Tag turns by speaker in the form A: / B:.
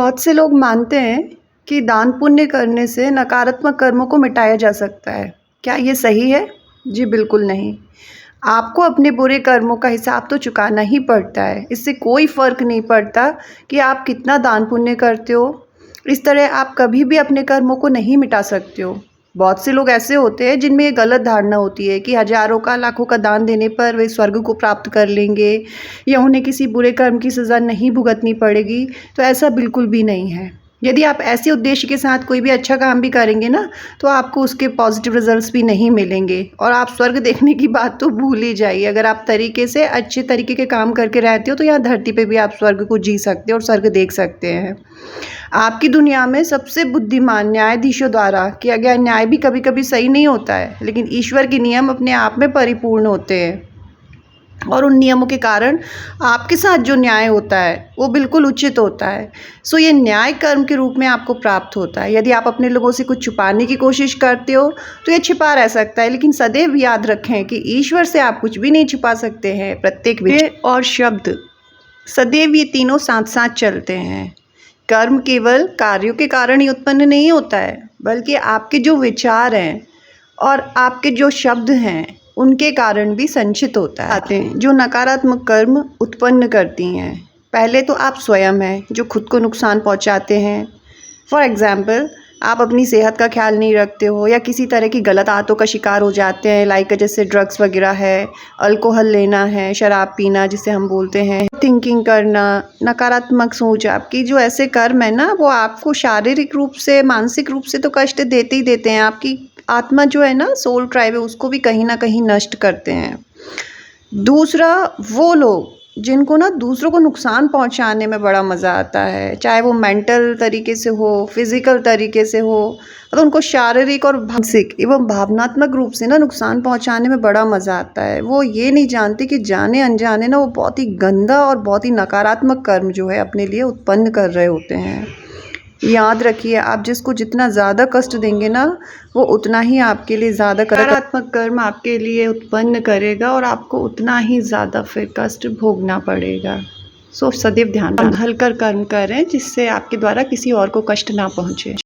A: बहुत से लोग मानते हैं कि दान पुण्य करने से नकारात्मक कर्मों को मिटाया जा सकता है। क्या ये सही है? जी बिल्कुल नहीं। आपको अपने बुरे कर्मों का हिसाब तो चुकाना ही पड़ता है। इससे कोई फ़र्क नहीं पड़ता कि आप कितना दान पुण्य करते हो। इस तरह आप कभी भी अपने कर्मों को नहीं मिटा सकते हो। बहुत से लोग ऐसे होते हैं जिनमें ये गलत धारणा होती है कि हज़ारों का लाखों का दान देने पर वे स्वर्ग को प्राप्त कर लेंगे या उन्हें किसी बुरे कर्म की सज़ा नहीं भुगतनी पड़ेगी। तो ऐसा बिल्कुल भी नहीं है। यदि आप ऐसे उद्देश्य के साथ कोई भी अच्छा काम भी करेंगे ना, तो आपको उसके पॉजिटिव रिजल्ट्स भी नहीं मिलेंगे और आप स्वर्ग देखने की बात तो भूल ही जाइए। अगर आप तरीके से अच्छे तरीके के काम करके रहते हो तो यहाँ धरती पे भी आप स्वर्ग को जी सकते हो और स्वर्ग देख सकते हैं। आपकी दुनिया में सबसे बुद्धिमान न्यायाधीशों द्वारा किया गया न्याय भी कभी कभी सही नहीं होता है, लेकिन ईश्वर के नियम अपने आप में परिपूर्ण होते हैं और उन नियमों के कारण आपके साथ जो न्याय होता है वो बिल्कुल उचित होता है। सो ये न्याय कर्म के रूप में आपको प्राप्त होता है। यदि आप अपने लोगों से कुछ छुपाने की कोशिश करते हो तो ये छिपा रह सकता है, लेकिन सदैव याद रखें कि ईश्वर से आप कुछ भी नहीं छिपा सकते हैं। प्रत्येक विचार और शब्द सदैव ये तीनों साथ साथ चलते हैं। कर्म केवल कार्यों के कारण ही उत्पन्न नहीं होता है, बल्कि आपके जो विचार हैं और आपके जो शब्द हैं उनके कारण भी संचित होता है। आते हैं जो नकारात्मक कर्म उत्पन्न करती हैं। पहले तो आप स्वयं हैं जो खुद को नुकसान पहुंचाते हैं। फॉर एग्ज़ाम्पल, आप अपनी सेहत का ख्याल नहीं रखते हो या किसी तरह की गलत आदतों का शिकार हो जाते हैं, लाइक जैसे ड्रग्स वगैरह है, अल्कोहल लेना है, शराब पीना जिसे हम बोलते हैं, थिंकिंग करना, नकारात्मक सोच। आपकी जो ऐसे कर्म है ना, वो आपको शारीरिक रूप से मानसिक रूप से तो कष्ट देते ही देते हैं। आपकी आत्मा जो है ना, सोल ट्राइब है, उसको भी कहीं ना कहीं नष्ट करते हैं। दूसरा, वो लोग जिनको ना दूसरों को नुकसान पहुंचाने में बड़ा मज़ा आता है, चाहे वो मेंटल तरीके से हो, फिज़िकल तरीके से हो, तो उनको शारीरिक और मानसिक एवं भावनात्मक रूप से ना नुकसान पहुंचाने में बड़ा मज़ा आता है। वो ये नहीं जानते कि जाने अनजाने ना वो बहुत ही गंदा और बहुत ही नकारात्मक कर्म जो है अपने लिए उत्पन्न कर रहे होते हैं। याद रखिए, आप जिसको जितना ज़्यादा कष्ट देंगे ना, वो उतना ही आपके लिए ज़्यादा नकारात्मक कर्म आपके लिए उत्पन्न करेगा और आपको उतना ही ज़्यादा फिर कष्ट भोगना पड़ेगा। सो सदैव ध्यान रखना, हलकर कर्म करें जिससे आपके द्वारा किसी और को कष्ट ना पहुँचे।